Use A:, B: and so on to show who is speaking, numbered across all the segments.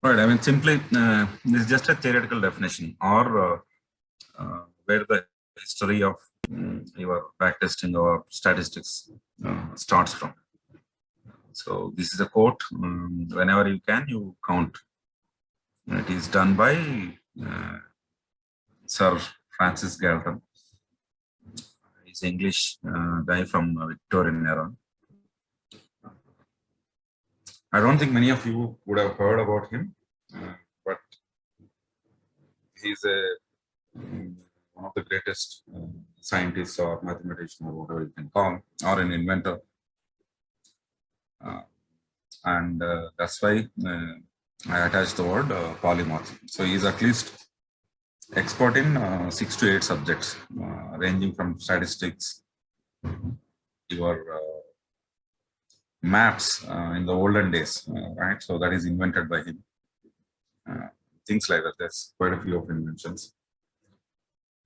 A: Right. I mean, simply, this is just a theoretical definition, or where the history of your backtesting or statistics starts from. So this is a quote. Whenever you can, you count. It is done by Sir Francis Galton. He's an English guy from Victorian era. I don't think many of you would have heard about him, but he's one of the greatest scientists or mathematician or whatever you can call, or an inventor. And that's why I attached the word polymath. So he's at least expert in 6 to 8 subjects, ranging from statistics, your maps in the olden days, right? So that is invented by him. Things like that. There's quite a few of inventions.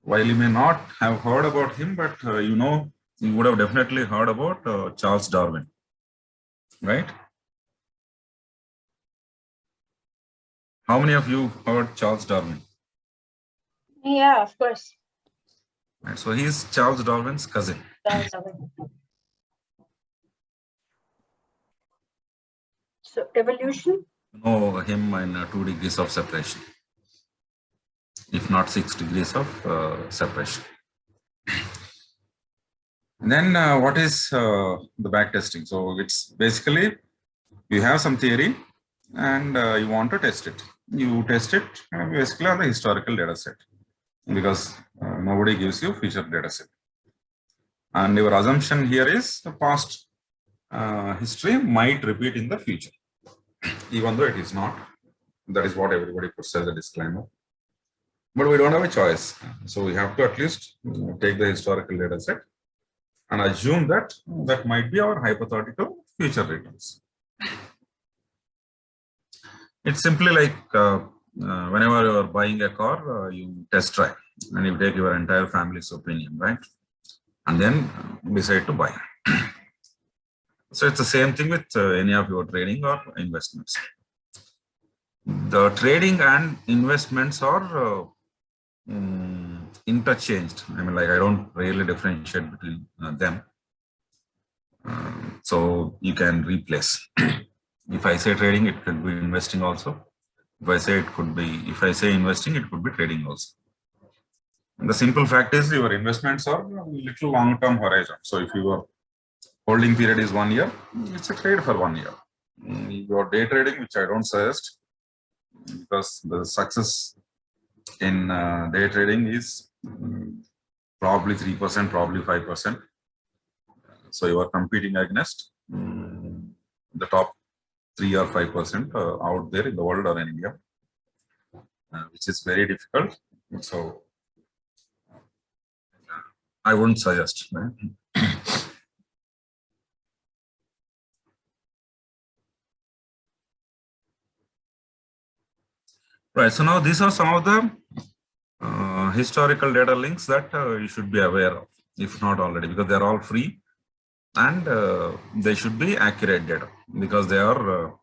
A: While you may not have heard about him, but you would have definitely heard about Charles Darwin, right? How many of you heard Charles Darwin?
B: Yeah, of course.
A: Right, so he's Charles Darwin's cousin.
B: So evolution?
A: Know him in 2 degrees of separation, if not 6 degrees of separation. Then what is the backtesting? So it's basically you have some theory and you want to test it. You test it basically on the historical data set, because nobody gives you future data set. And your assumption here is the past history might repeat in the future, even though it is not. That is what everybody puts as a disclaimer. But we don't have a choice. So we have to at least take the historical data set and assume that that might be our hypothetical future returns. It's simply like whenever you are buying a car, you test drive and you take your entire family's opinion, right? And then decide to buy. So it's the same thing with any of your trading or investments. The trading and investments are interchanged. I mean, like, I don't really differentiate between them. So you can replace. If I say trading, it could be investing also. If I say investing, it could be trading also. And the simple fact is your investments are a little long-term horizon. So if your holding period is 1 year, it's a trade for 1 year. Your day trading, which I don't suggest, because the success in day trading is probably 3%, probably 5%. So you are competing against the top 3 or 5% out there in the world or in India, which is very difficult. So I wouldn't suggest. Right? Right. So now these are some of the historical data links that you should be aware of, if not already, because they're all free and they should be accurate data because they are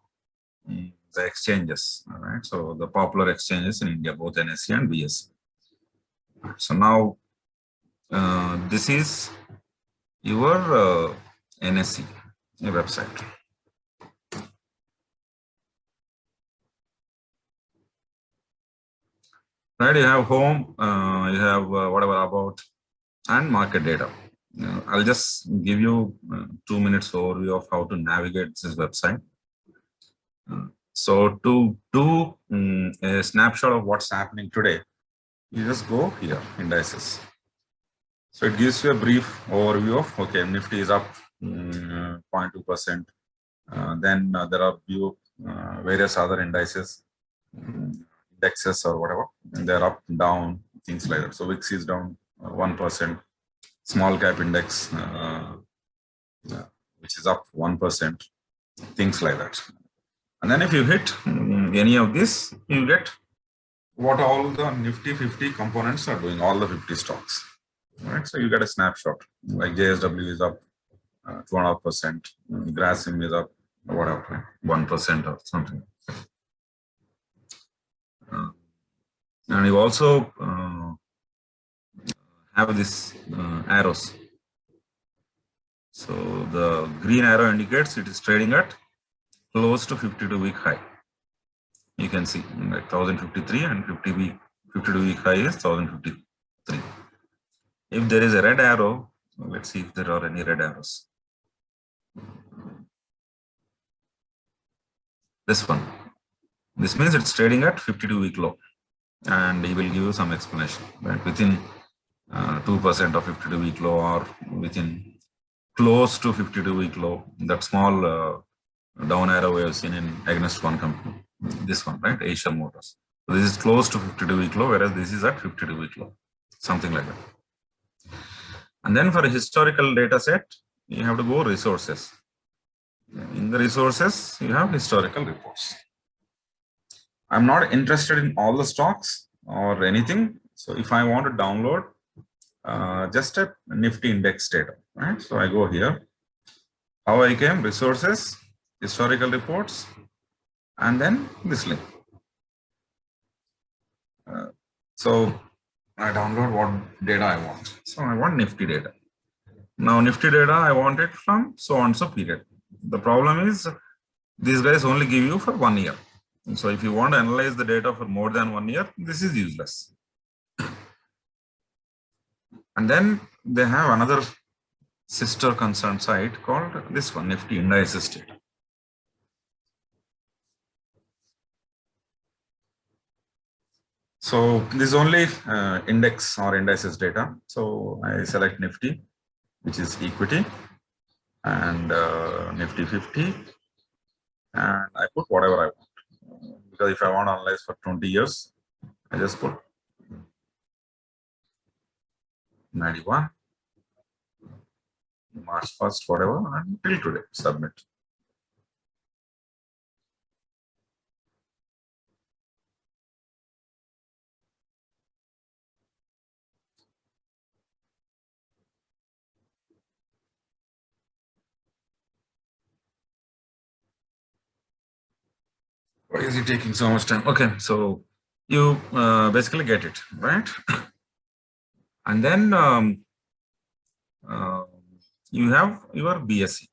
A: the exchanges. All right. So the popular exchanges in India, both NSE and BSE. So now this is your NSE website. Right, you have home, you have whatever about, and market data. I'll just give you 2 minutes overview of how to navigate this website. So to do a snapshot of what's happening today, you just go here, indices. So it gives you a brief overview of, okay, Nifty is up 0.2%. Then there are various other indices, indexes or whatever, and they're up, down, things like that. So VIX is down 1%, small cap index, which is up 1%, things like that. And then if you hit any of this, you get what all the Nifty 50 components are doing, all the 50 stocks. Right? So you get a snapshot, like JSW is up 2.5%, Grasim is up whatever, 1% or something. And you also have this arrows. So the green arrow indicates it is trading at close to 52-week high. You can see like 1053 and 52-week high is 1053. If there is a red arrow, let's see if there are any red arrows. This one. This means it's trading at 52-week low, and he will give you some explanation. Right? Within 2% of 52-week low, or within close to 52-week low, that small down arrow we have seen in against one company. This one, right? Asia Motors. So this is close to 52-week low, whereas this is at 52-week low, something like that. And then for a historical data set, you have to go resources. In the resources, you have historical reports. I'm not interested in all the stocks or anything. So if I want to download just a Nifty index data, right? So I go here. How I came, resources, historical reports, and then this link. So I download what data I want. So I want Nifty data. Now Nifty data, I want it from so and so period. The problem is these guys only give you for 1 year. So if you want to analyze the data for more than 1 year, this is useless. And then they have another sister concern site called this one, Nifty Indices data. So this is only index or indices data. So I select Nifty, which is equity, and Nifty 50, and I put whatever I want. Because if I want to analyze for 20 years, I just put 91, March 1st, whatever, and till today, submit. Why is it taking so much time? Okay, so you basically get it, right? And then you have your BSE.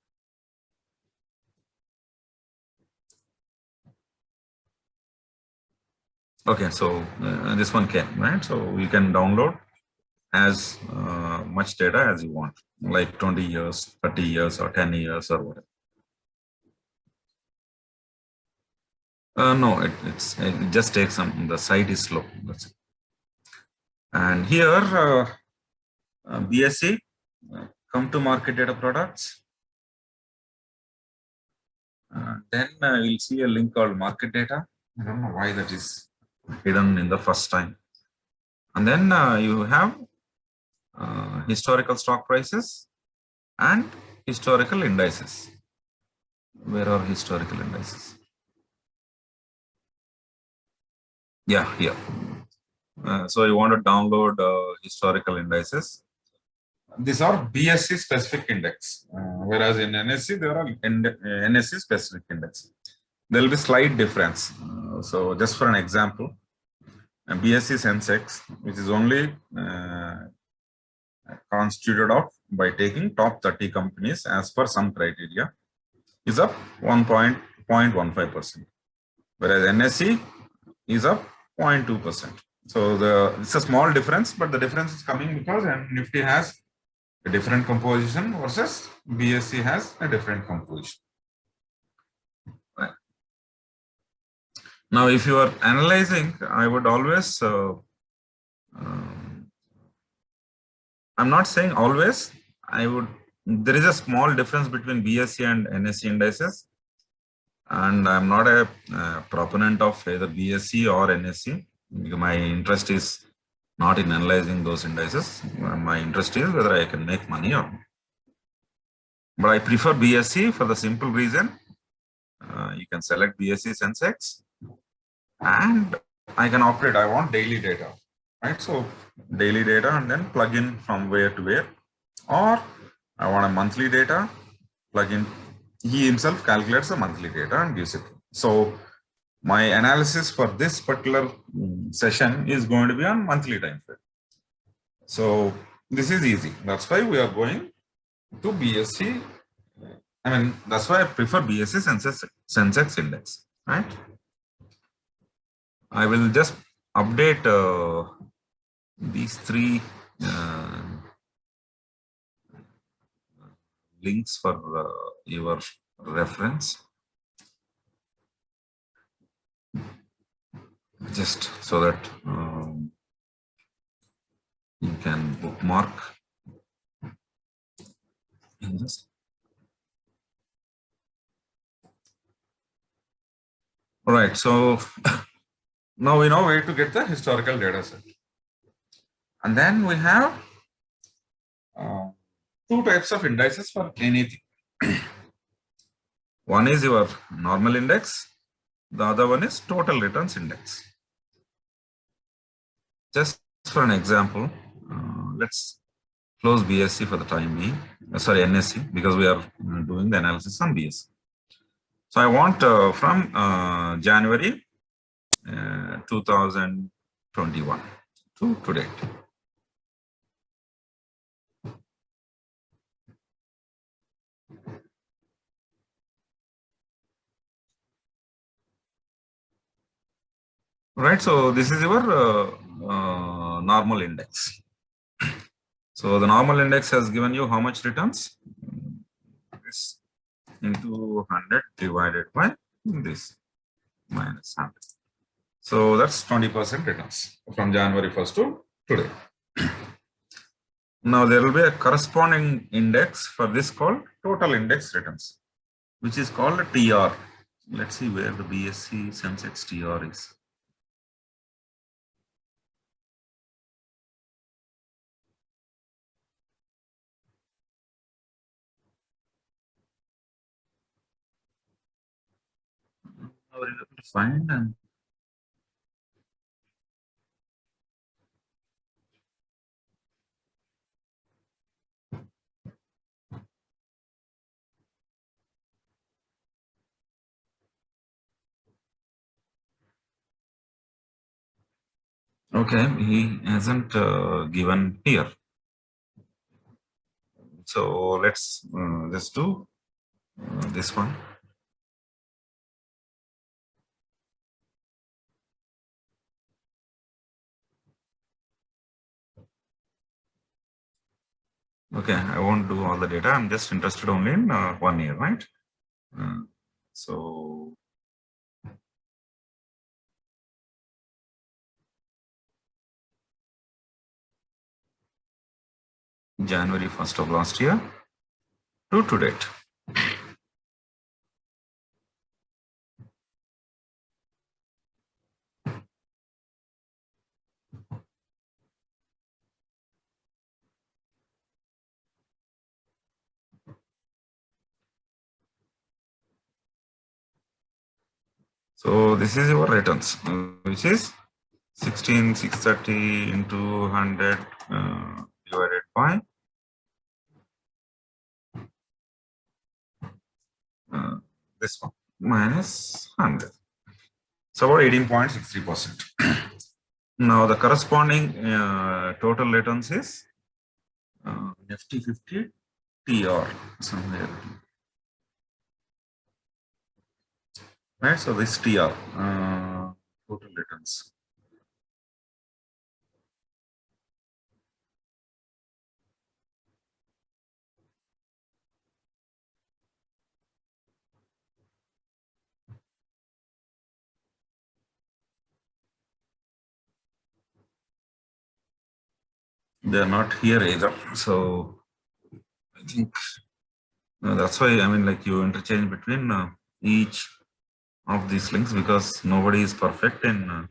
A: Okay, so this one came, right? So you can download as much data as you want, like 20 years, 30 years, or 10 years, or whatever. No, it just takes some, the site is slow. That's it. And here, BSE, come to market data products. Then you'll see a link called market data. I don't know why that is hidden in the first time. And then you have historical stock prices and historical indices. Where are historical indices? Yeah, here. So you want to download historical indices. These are BSE specific index, whereas in NSE there are NSE specific index. There will be slight difference. So just for an example, BSE Sensex, which is only constituted of by taking top 30 companies as per some criteria, is up 1.15%, whereas NSE is up 0.2%. So it's a small difference, but the difference is coming because Nifty has a different composition versus BSE has a different composition. Right. Now, if you are analyzing, I would always, I'm not saying always, there is a small difference between BSE and NSE indices. And I'm not a proponent of either BSE or NSE. My interest is not in analyzing those indices. My interest is whether I can make money or not. But I prefer BSE for the simple reason, you can select BSE Sensex and I can operate, I want daily data, right? So daily data and then plug in from where to where, or I want a monthly data, plug in. He himself calculates the monthly data and gives it. So My analysis for this particular session is going to be on monthly time frame. So this is easy. That's why we are going to BSC. I mean, that's why I prefer BSC Sensex index, right? I will just update these three links for your reference, just so that you can bookmark in this. All right, so now we know where to get the historical data set. And then we have two types of indices for anything. One is your normal index, the other one is total returns index. Just for an example, let's close BSC for the time being, sorry, NSC, because we are doing the analysis on BSC. So I want from January 2021 to date. Right, so this is your normal index. So the normal index has given you how much returns? This into 100 divided by this minus 100. So that's 20% returns from January 1st to today. Now there will be a corresponding index for this called total index returns, which is called a TR. Let's see where the BSC Sensex TR is. I was able to find and okay, he hasn't given here. So let's just do this one. Okay, I won't do all the data. I'm just interested only in 1 year, right? So January 1st of last year to date. So this is your returns, which is 16,630 into 100 divided by this one minus 100. So about 18.63%. Now the corresponding total returns is Nifty 50 TR somewhere. Right, so this TR total returns. They are not here either, so I think that's why, I mean, like, you interchange between each of these links because nobody is perfect in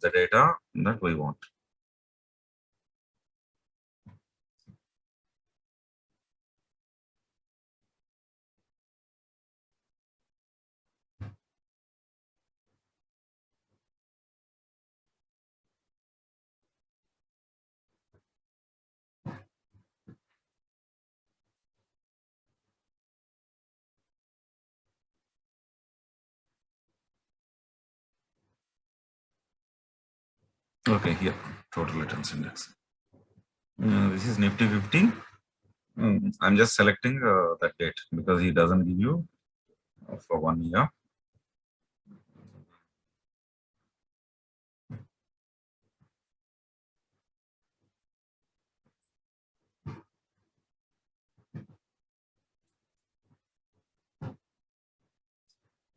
A: the data that we want. Okay, here, total returns index. This is Nifty 50. I'm just selecting that date because he doesn't give you for 1 year.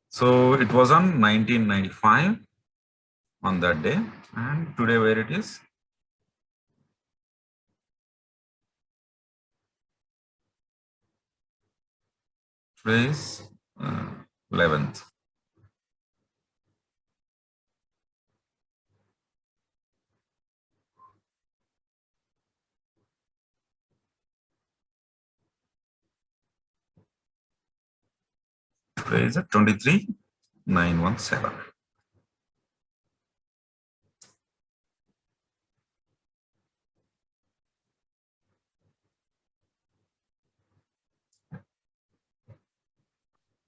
A: So it was on 1995 on that day, and today where it is? Today is 11th. Today is at 23,917.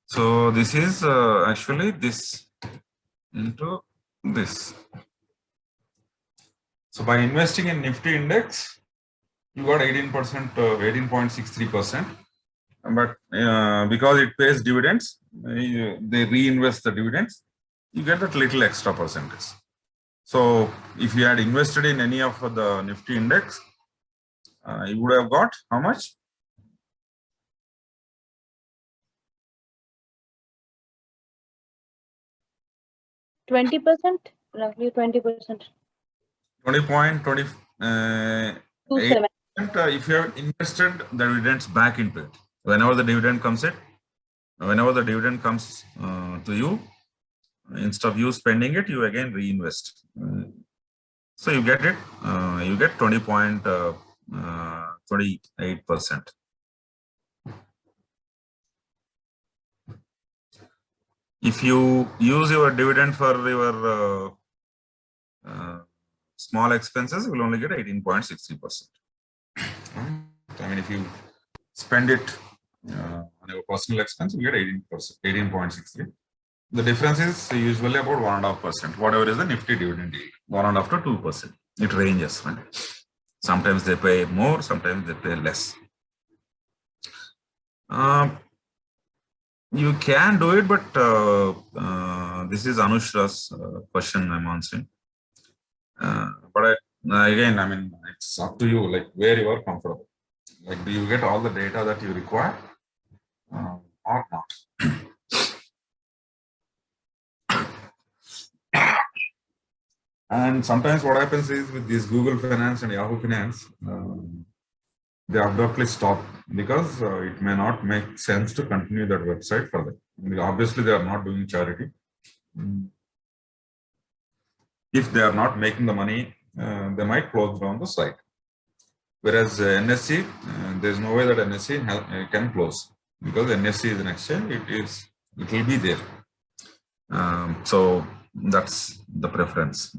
A: So this is actually this into this. So by investing in Nifty index, you got 18%, 18.63%. But because it pays dividends, they reinvest the dividends, you get that little extra percentage. So if you had invested in any of the Nifty index, you would have got how much?
B: 20%, roughly 20%.
A: 20.28%.
B: 27.
A: If you have invested the dividends back into it, whenever the dividend comes to you, instead of you spending it, you again reinvest. So you get it. You get 20.28%. If you use your dividend for your small expenses, you will only get 18.63%. I mean, if you spend it on your personal expense, you get 18.63. The difference is usually about 1.5%. Whatever is the Nifty dividend yield, 1.5 to 2%. It ranges, right? Sometimes they pay more, sometimes they pay less. You can do it, but this is Anushra's question I'm answering. But again, I mean, it's up to you, like where you are comfortable. Like, do you get all the data that you require or not? And sometimes what happens is with this Google Finance and Yahoo Finance, they abruptly stop because it may not make sense to continue that website further. Obviously, they are not doing charity. If they are not making the money, they might close down the site. Whereas NSE, there's no way that NSE can close because NSE is an exchange. It will be there. So that's the preference.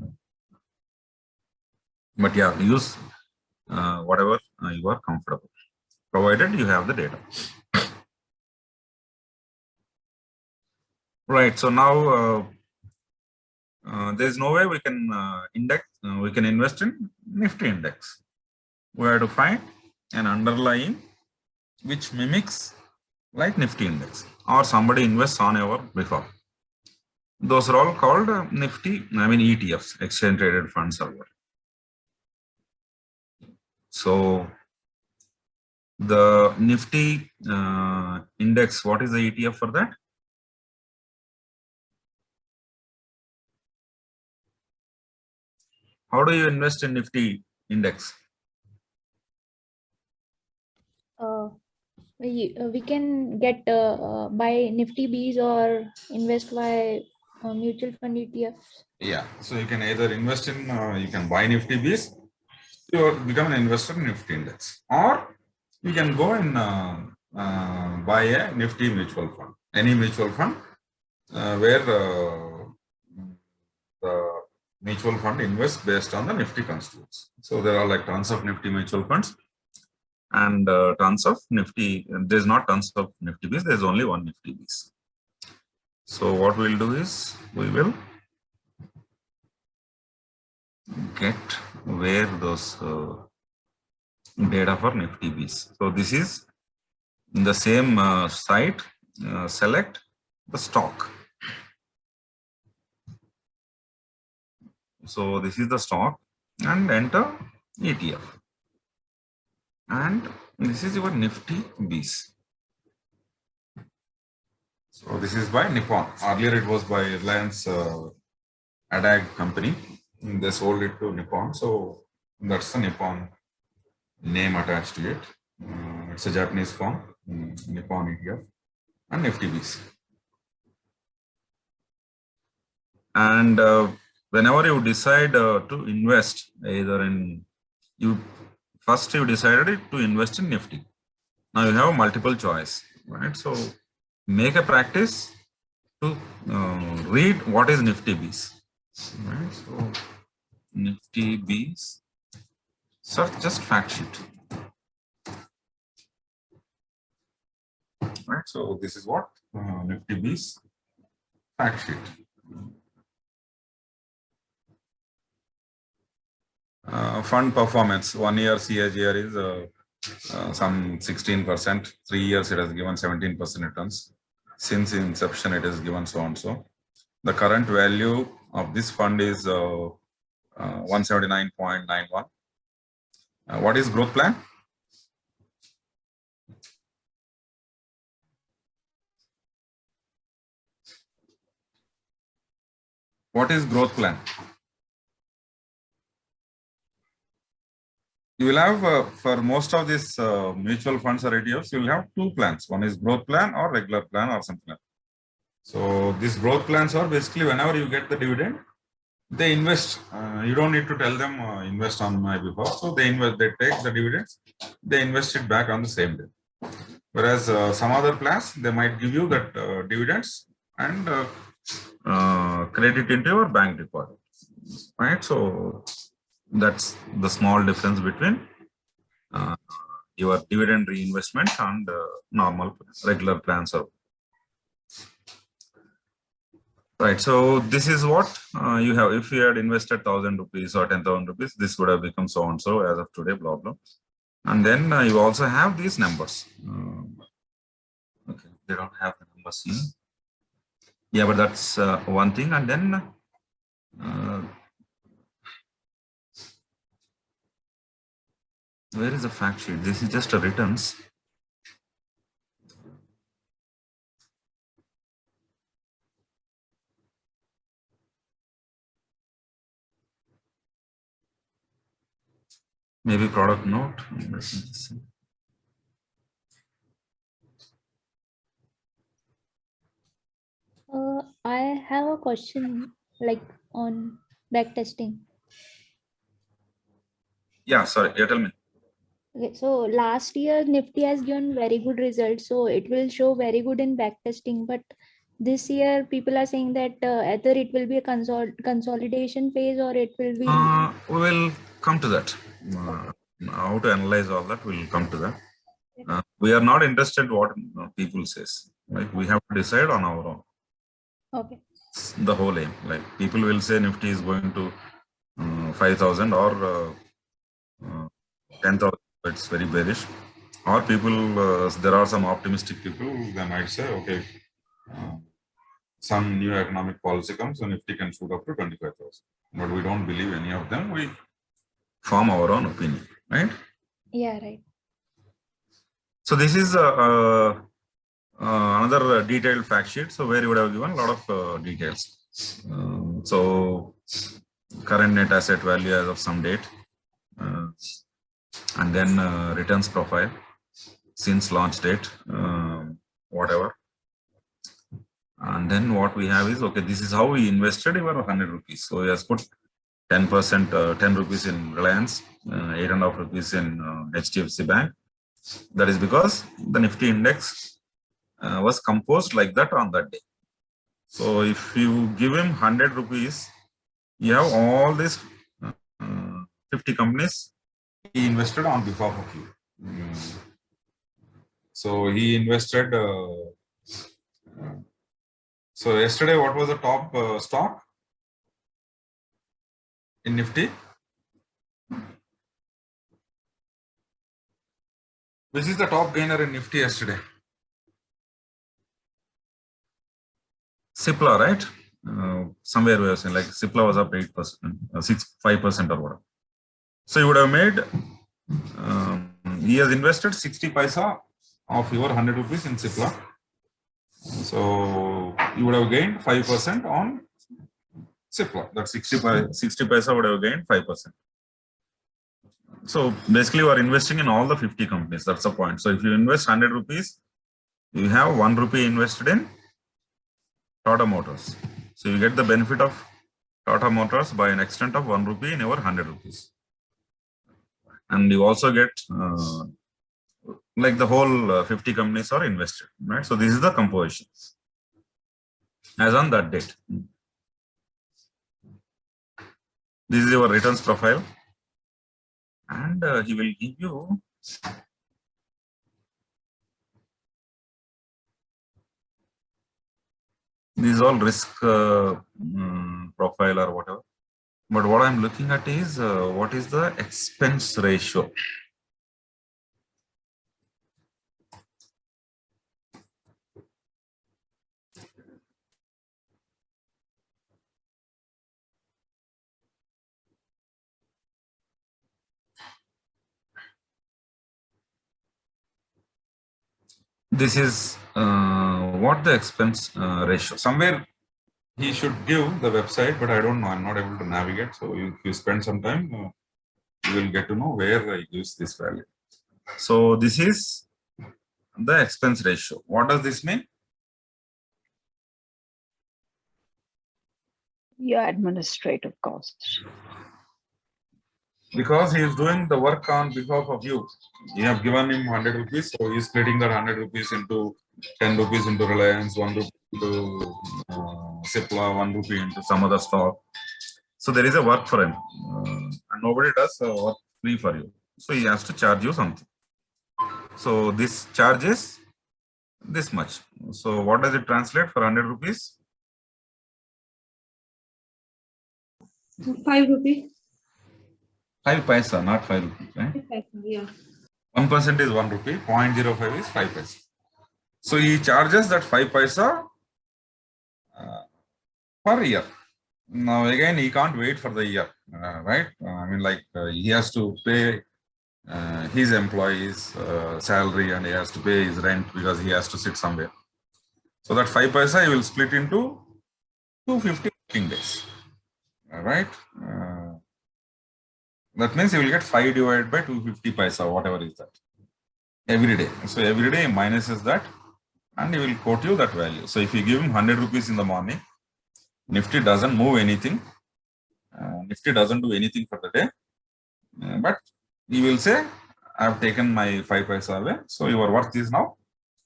A: But yeah, use whatever you are comfortable, provided you have the data. Right. So now there's no way we can we can invest in Nifty index. We have to find an underlying which mimics like Nifty index, or somebody invests on our before. Those are all called Nifty, I mean ETFs, exchange traded fund server. So the Nifty index, what is the ETF for that? How do you invest in Nifty index?
C: We can get buy Nifty Bs or invest by mutual fund ETFs.
A: Yeah, so you can either invest in, you can buy Nifty Bs, you become an investor in Nifty index, or you can go and buy a Nifty mutual fund, any mutual fund where the mutual fund invests based on the Nifty constituents. So there are like tons of Nifty mutual funds and tons of Nifty. There's not tons of Nifty Bs, there's only one Nifty Bs. So what we'll do is we will get where those data for Nifty Bs. So this is in the same site, select the stock. So this is the stock and enter ETF. And this is your Nifty Bs. So this is by Nippon. Earlier it was by Reliance Adag company. They sold it to Nippon. So that's the Nippon name attached to it. It's a Japanese firm, Nippon ETF and Nifty Bs. And whenever you decide to invest either in, first you decided to invest in Nifty. Now you have multiple choice, right? So make a practice to read what is Nifty Bs, right? So Nifty Bs, search just fact sheet, right? So this is what Nifty Bs fact sheet. Fund performance, 1 year CAGR is some 16%, 3 years it has given 17% returns. Since inception it is given so and so. The current value of this fund is 179.91. What is growth plan? What is growth plan? You will have for most of these mutual funds or ETFs, you will have two plans. One is growth plan or regular plan or something like that. So these growth plans are basically whenever you get the dividend, they invest. You don't need to tell them invest on my behalf. So they invest. They take the dividends. They invest it back on the same day. Whereas some other plans, they might give you that dividends and credit into your bank deposit. Right. So that's the small difference between your dividend reinvestment and normal regular plans. Right. So this is what you have. If you had invested 1,000 rupees or 10,000 rupees, this would have become so and so as of today, blah, blah. And then you also have these numbers. Okay, they don't have the numbers here. Yeah, but that's one thing. And then where is the fact sheet? This is just a returns. Maybe product note.
C: I have a question like on backtesting.
A: Yeah, sorry. Yeah, tell me.
C: Okay, so last year Nifty has given very good results, so it will show very good in backtesting. But this year people are saying that either it will be a consolidation phase or it will be.
A: We will come to that. How to analyze all that, we'll come to that. We are not interested what people says. Like we have to decide on our own.
C: Okay.
A: The whole aim. Like people will say Nifty is going to 5,000 or 10,000. It's very bearish. Or people, there are some optimistic people. They might say, okay, some new economic policy comes and Nifty can shoot up to 25,000. But we don't believe any of them. We form our own opinion, right?
C: Yeah, right.
A: So this is another detailed fact sheet. So where you would have given a lot of details. So current net asset value as of some date, and then returns profile since launch date, whatever. And then what we have is, okay, this is how we invested your 100 rupees. So he has put 10%, 10 rupees in Reliance, 8.5 rupees in HDFC Bank. That is because the Nifty index was composed like that on that day. So if you give him 100 rupees, you have all these 50 companies he invested on behalf of you. So he invested. So yesterday, what was the top stock? in Nifty? Which is the top gainer in Nifty yesterday? Cipla, right? Somewhere we were saying like Cipla was up 8%, 5% or whatever. So you would have made, he has invested 60 paisa of your 100 rupees in Cipla. So you would have gained 5% on Cipla. That 60 paisa would have gained 5%. So basically you are investing in all the 50 companies. That's the point. So if you invest 100 rupees, you have 1 rupee invested in Tata Motors. So you get the benefit of Tata Motors by an extent of 1 rupee in your 100 rupees. And you also get like the whole 50 companies are invested, right? So this is the composition as on that date. This is your returns profile, and he will give you this is all risk profile or whatever. But what I'm looking at is what is the expense ratio. This is what the expense ratio. Somewhere he should give the website, but I don't know. I'm not able to navigate. So if you spend some time, you will get to know where I use this value. So this is the expense ratio. What does this mean?
B: Your administrative costs.
A: Because he is doing the work on behalf of you. You have given him 100 rupees, so he is splitting that 100 rupees into 10 rupees into Reliance, 1 rupee into Cipla, 1 rupee into some other stock. So there is a work for him, and nobody does work free for you. So he has to charge you something. So this charge is this much. So what does it translate for 100 rupees?
B: 5 rupees.
A: 5 paisa, not 5 rupees, right?
B: Yeah.
A: 1% is 1 rupee, 0.05 is 5 paisa. So he charges that 5 paisa per year. Now again, he can't wait for the year, right? I mean, like he has to pay his employees salary, and he has to pay his rent because he has to sit somewhere. So that 5 paisa he will split into 250 working days, right? That means he will get 5 divided by 250 paisa, whatever is that, every day. So every day he minuses that, and he will quote you that value. So if you give him 100 rupees in the morning, Nifty doesn't move anything. Nifty doesn't do anything for the day, but he will say, I have taken my 5 paisa away. So your worth is now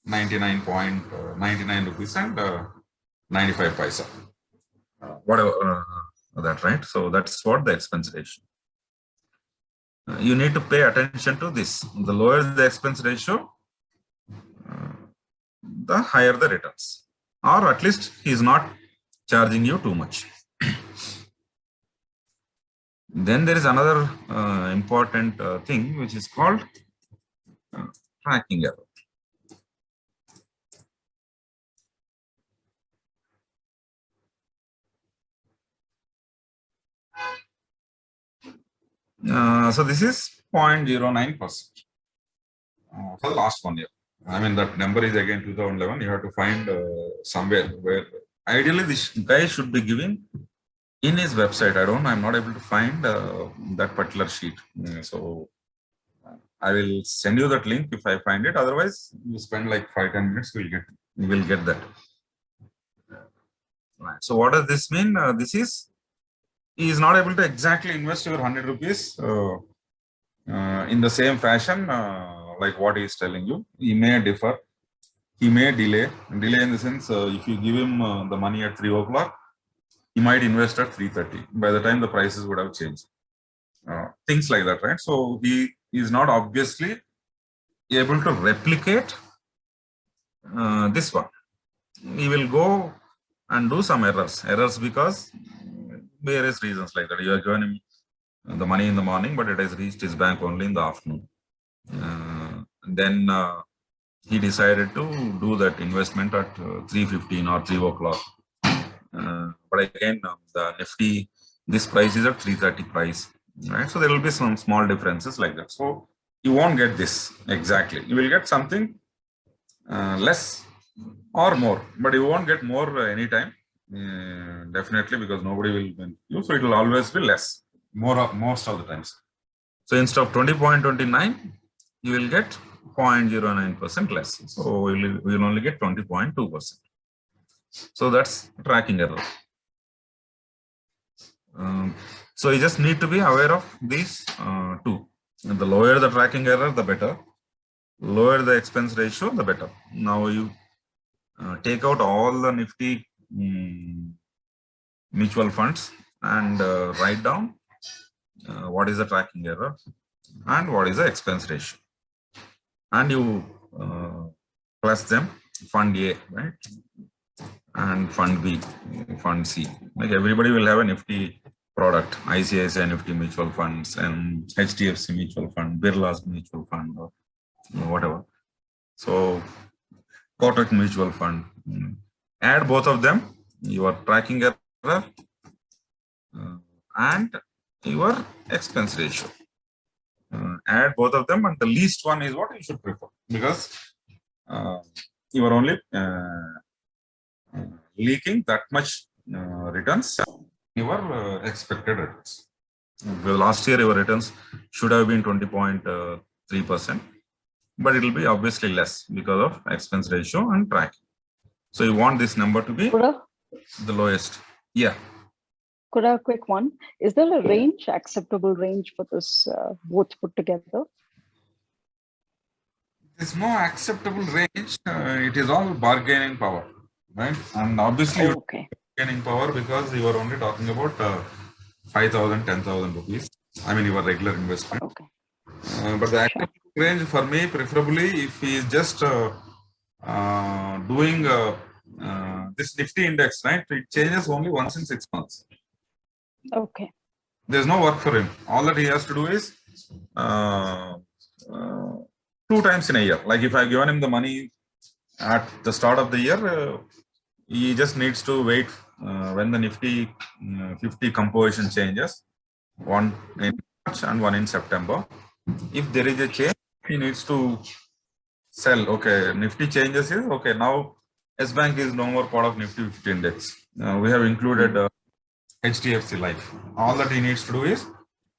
A: 99.99 rupees and 95 paisa. Whatever that, right? So that's what the expense ratio. You need to pay attention to this. The lower the expense ratio, the higher the returns, or at least he is not charging you too much. Then there is another important thing which is called tracking error. So this is 0.09% for the last 1 year. I mean, that number is again 2011. You have to find somewhere where ideally this guy should be giving in his website. I don't know. I'm not able to find that particular sheet. So I will send you that link if I find it. Otherwise, you spend like 5-10 minutes. You will get that. Right. So what does this mean? This is he is not able to exactly invest your 100 rupees in the same fashion like what he is telling you. He may differ. He may delay. Delay in the sense, if you give him the money at 3 o'clock, he might invest at 3:30. By the time the prices would have changed. Things like that, right? So he is not obviously able to replicate this one. He will go and do some errors because various reasons like that. You are given him the money in the morning, but it has reached his bank only in the afternoon. Then he decided to do that investment at 3:15 or 3 o'clock. But again, the Nifty, this price is at 330 price, right? So there will be some small differences like that. So you won't get this exactly. You will get something less or more, but you won't get more anytime. Definitely, because nobody will win you. So it will always be less, most of the times. So instead of 20.29, you will get 0.09% less. So we will only get 20.2%. So that's tracking error. So you just need to be aware of these two. And the lower the tracking error, the better. Lower the expense ratio, the better. Now you take out all the Nifty mutual funds and write down what is the tracking error and what is the expense ratio. And you plus them, fund A, right? And fund B, fund C. Like everybody will have a Nifty product, ICICI Nifty mutual funds and HDFC mutual fund, Birla's mutual fund, or whatever. So Kotak mutual fund. Add both of them, your tracking error and your expense ratio. Add both of them, and the least one is what you should prefer, because you are only leaking that much returns your expected returns. Well, last year your returns should have been 20.3%, but it will be obviously less because of expense ratio and tracking. So you want this number to be the lowest. Yeah.
B: Could I have a quick one? Is there a range, acceptable range for this both put together?
A: There's no acceptable range. It is all bargaining power, right? And obviously,
B: Okay.
A: bargaining power, because you are only talking about 5,000, 10,000 rupees. I mean, your regular investment.
B: Okay.
A: But the acceptable range for me, preferably, if he is just doing this Nifty index, right? It changes only once in 6 months.
B: Okay.
A: There's no work for him. All that he has to do is 2 times in a year. Like if I've given him the money at the start of the year, he just needs to wait when the Nifty 50 composition changes, one in March and one in September. If there is a change, he needs to sell. Okay, Nifty changes is okay. Now S Bank is no more part of Nifty 50 index. We have included HDFC Life. All that he needs to do is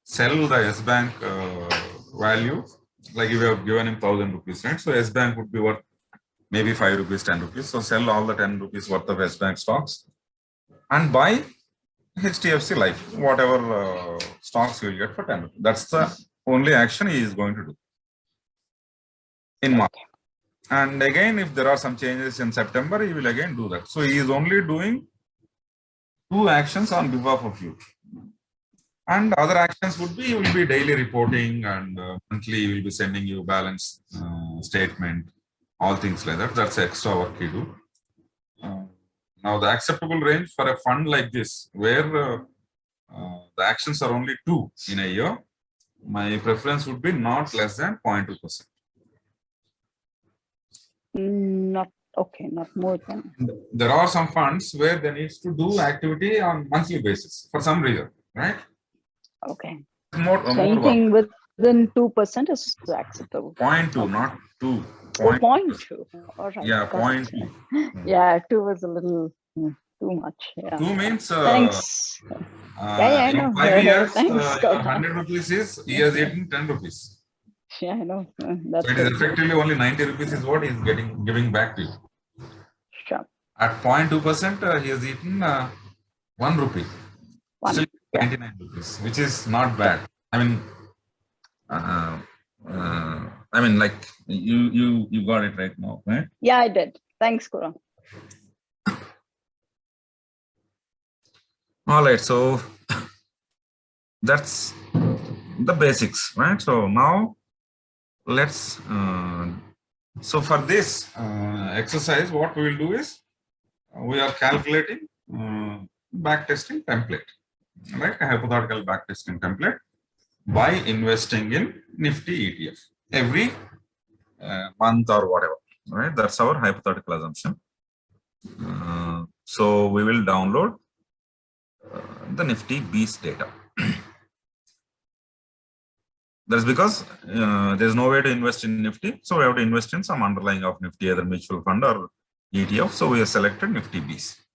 A: sell the S Bank value. Like if you have given him 1,000 rupees, right? So S Bank would be worth maybe 5 rupees, 10 rupees. So sell all the 10 rupees worth of S Bank stocks and buy HDFC Life, whatever stocks you will get for 10 rupees. That's the only action he is going to do in March. And again, if there are some changes in September, he will again do that. So he is only doing 2 actions on behalf of you. And other actions would be, he will be daily reporting, and monthly he will be sending you balance statement, all things like that. That's extra work he do. Now the acceptable range for a fund like this, where the actions are only 2 in a year, my preference would be not less than 0.2%.
B: Not okay, not more than.
A: There are some funds where they need to do activity on monthly basis for some reason, right?
B: Okay.
A: More
B: anything within 2% is acceptable.
A: 0.2, okay. Not 2.
B: 0.2. All right.
A: Yeah, 0.2.
B: Yeah, 2 is a little too much. Yeah.
A: 2 means
B: thanks. I know.
A: 5 years,
B: Thanks,
A: 100 rupees is he has eaten 10 rupees.
B: Yeah, I know. That's
A: so it is effectively only 90 rupees is what he is giving back to you.
B: Sure.
A: At 0.2%, he has eaten 1 rupee.
B: 1.
A: Still 99 rupees, which is not bad. I mean, like you got it right now, right?
B: Yeah, I did. Thanks, Kura.
A: All right, so that's the basics, right? So now let's. So for this exercise, what we will do is we are calculating backtesting template. like a hypothetical backtesting template, by investing in Nifty ETF every month or whatever, right? That's our hypothetical assumption. So we will download the Nifty Beast data. That's because there's no way to invest in Nifty. So we have to invest in some underlying of Nifty, either mutual fund or ETF. So we have selected Nifty Beast.